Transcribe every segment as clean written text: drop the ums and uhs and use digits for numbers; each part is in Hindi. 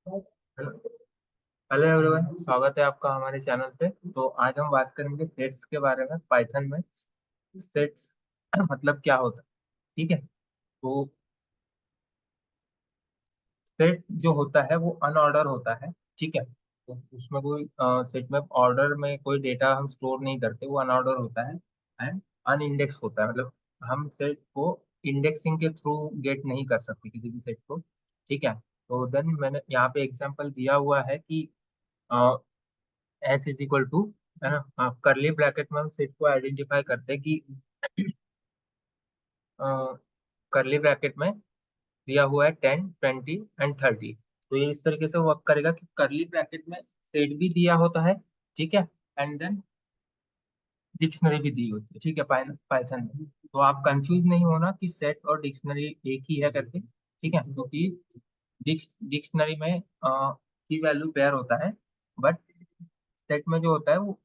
हेलो एवरीवन, स्वागत है आपका हमारे चैनल पे। तो आज हम बात करेंगे सेट्स के बारे में। पाइथन में सेट्स मतलब क्या होता है। ठीक है। तो सेट जो होता है वो अनऑर्डर होता है। ठीक है। तो उसमें कोई सेट में ऑर्डर में कोई डेटा हम स्टोर नहीं करते, वो अनऑर्डर होता है एंड अनइंडेक्स होता है। मतलब हम सेट को इंडेक्सिंग के थ्रू गेट नहीं कर सकते किसी भी सेट को। ठीक है। तो देन मैंने यहाँ पे एग्जांपल दिया हुआ है कि एस इज इक्वल टू, है ना, करली ब्रैकेट में हम सेट को आइडेंटिफाई करते हैं कि करली ब्रैकेट में दिया हुआ है 10, 20 एंड 30। तो ये इस तरीके से वर्क करेगा कि करली ब्रैकेट में सेट भी दिया होता है। ठीक है। एंड देन डिक्शनरी भी दी होती है। ठीक है। पाइथन में तो आप कंफ्यूज नहीं होना कि सेट और डिक्शनरी एक ही है करके। ठीक है। क्योंकि डिक्शनरी में की वैल्यू पेयर होता है, बट सेट में जो होता है वो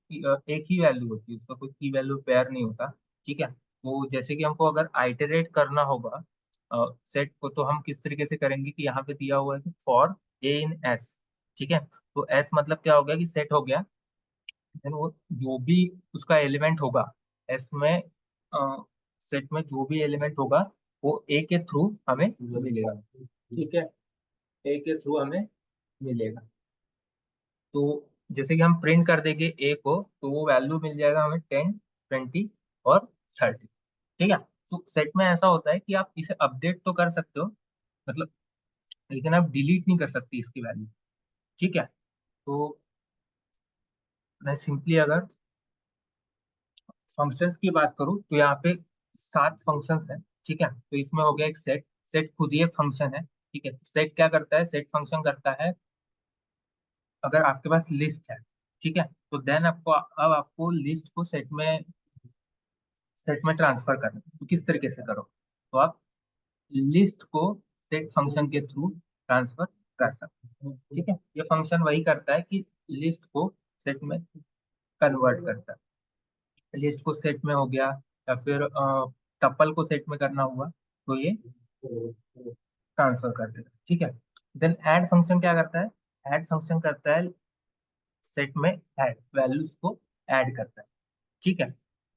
एक ही वैल्यू होती है, उसका कोई की वैल्यू पेयर नहीं होता। ठीक है। तो जैसे कि हमको अगर आइटरेट करना होगा सेट को, तो हम किस तरीके से करेंगे कि यहाँ पे दिया हुआ है कि फॉर ए इन एस। ठीक है। तो एस मतलब क्या हो गया कि सेट हो गया। देन वो जो भी उसका एलिमेंट होगा एस में, सेट में जो भी एलिमेंट होगा वो ए के थ्रू हमें मिलेगा। ठीक है। ए के थ्रू हमें मिलेगा। तो जैसे कि हम प्रिंट कर देंगे ए को, तो वो वैल्यू मिल जाएगा हमें 10, 20 और 30। ठीक है। तो सेट में ऐसा होता है कि आप इसे अपडेट तो कर सकते हो, मतलब, लेकिन आप डिलीट नहीं कर सकते इसकी वैल्यू। ठीक है। तो मैं सिंपली अगर फंक्शंस की बात करूँ तो यहाँ पे 7 फंक्शंस हैं। ठीक है। तो इसमें हो गया एक सेट। सेट खुद ही एक फंक्शन है। ठीक है। सेट क्या करता है, सेट फंक्शन करता है अगर आपके पास लिस्ट है। ठीक है। तो देन आपको अब आपको लिस्ट को सेट में ट्रांसफर करना है। तो किस तरीके से करो, तो आप लिस्ट को सेट फंक्शन के थ्रू ट्रांसफर कर सकते हो। ठीक है। ये फंक्शन वही करता है कि लिस्ट को सेट में कन्वर्ट करता है। लिस्ट को सेट में हो गया, या फिर टपल को सेट में करना हुआ, तो ये ट्रांसफर कर देगा। ठीक है। देन ऐड फंक्शन क्या करता है, ऐड फंक्शन करता है सेट में ऐड वैल्यूज को ऐड करता है। ठीक है।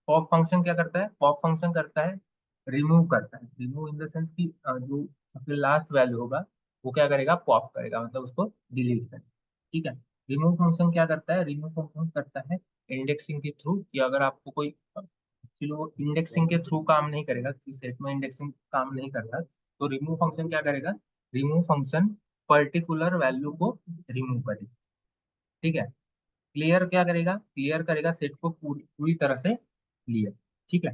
पॉप फंक्शन क्या करता है, पॉप फंक्शन करता है रिमूव करता है। रिमूव इन द सेंस कि जो सबसे लास्ट वैल्यू होगा वो क्या करेगा, पॉप करेगा, मतलब उसको डिलीट करेगा। ठीक है। रिमूव फंक्शन क्या करता है, रिमूव फंक्शन करता है इंडेक्सिंग के थ्रू, कि अगर आपको कोई चलो वो इंडेक्सिंग के थ्रू काम नहीं करेगा, कि सेट में इंडेक्सिंग काम नहीं करता, तो रिमूव फंक्शन क्या करेगा, रिमूव फंक्शन पर्टिकुलर वैल्यू को रिमूव करेगा। ठीक है। क्लियर क्या करेगा, क्लियर करेगा सेट को पूरी पूरी तरह से क्लियर। ठीक है।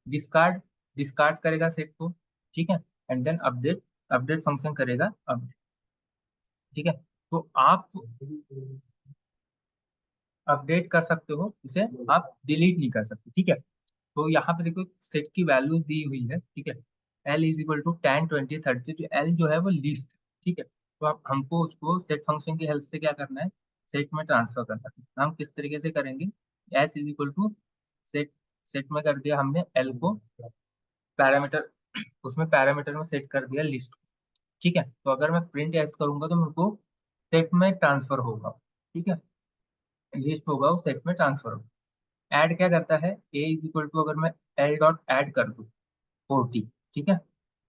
डिस्कार्ड, डिस्कार्ड करेगा सेट को। ठीक है। And then update, update function करेगा अपडेट। ठीक है। तो आप अपडेट कर सकते हो इसे, आप डिलीट नहीं कर सकते। ठीक है। तो यहाँ पे देखो सेट की वैल्यूज दी हुई है। ठीक है। L is equal to 10, 20, 30। जो एल जो है वो लिस्ट। ठीक है। तो आप हमको उसको सेट फंक्शन की हेल्प से क्या करना है, सेट में ट्रांसफर करना है। तो हम किस तरीके से करेंगे, s is equal to set, set में कर दिया हमने एल को पैरामीटर, उसमें पैरामीटर में सेट कर दिया लिस्ट। ठीक है। तो अगर मैं प्रिंट एस करूंगा तो मेरे को सेट में ट्रांसफर होगा। ठीक है। लिस्ट होगा वो सेट में ट्रांसफर होगा। ऐड क्या करता है, ए इज इक्वल टू, अगर मैं एल डॉट ऐड कर दूं 40। ठीक है।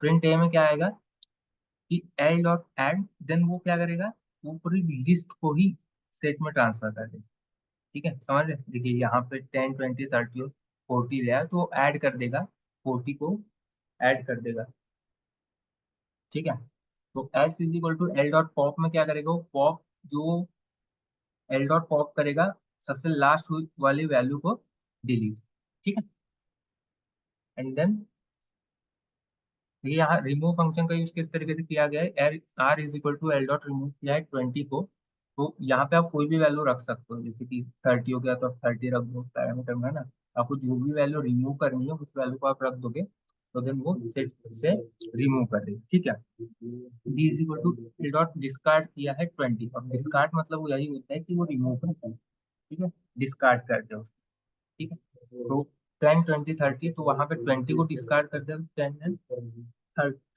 प्रिंट ए में क्या आएगा कि एल डॉट ऐड, देन वो क्या करेगा, वो पूरी लिस्ट को ही सेट में ट्रांसफर कर देगा। ठीक है। समझ रहे, देखिए यहाँ पे 10, 20, 30 और 40 दिया है, तो ऐड कर देगा 40 को, ऐड कर देगा। ठीक है। तो s is equal to l dot pop में क्या करेगा, वो पॉप जो एल डॉट पॉप करेगा सबसे लास्ट वाली वैल्यू को डिलीट। ठीक है। एंड देन देखिए यहाँ रिमूव फंक्शन का यूज किस तरीके से किया गया है, r is equal to l dot remove किया है 20 को। तो यहाँ पे आप कोई भी वैल्यू रख सकते हो, जैसे कि 30 हो गया तो आप 30 रख दो पैरामीटर में, है ना। आपको जो भी वैल्यू रिमूव करनी है उस वैल्यू को आप रख दोगे, तो देन वो सेट से रिमूव कर देगी। ठीक है। D is equal to l dot discard किया है 20। अब डिस्कार्ड मतलब वो यही होता है कि वो रिमूव करता है। ठीक है। डिस्कार्ड करते हैं उसको। ठीक है। तो 10, 20, 30, तो वहां पे 20 को डिस्कार्ड कर दिया, 10 एंड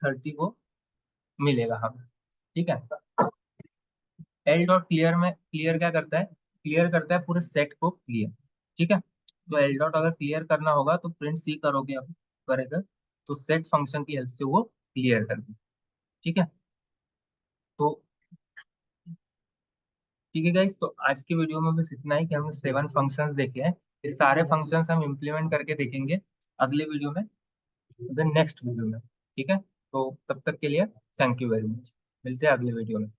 30 को मिलेगा हमें। ठीक है। एल डॉट क्लियर में क्लियर क्या करता है, क्लियर करता है पूरे सेट को क्लियर। ठीक है, तो एल डॉट अगर क्लियर करना होगा तो प्रिंट सी करोगे आप, करेगा तो सेट फंक्शन की हेल्प से वो क्लियर कर दे। ठीक है, तो ठीक है गाइस, तो आज की वीडियो में बस इतना ही कि हमने 7 फंक्शंस देखे हैं। ये सारे फंक्शंस हम इम्प्लीमेंट करके देखेंगे अगले वीडियो में, नेक्स्ट वीडियो में। ठीक है, तो तब तक के लिए थैंक यू वेरी मच, मिलते हैं अगले वीडियो में।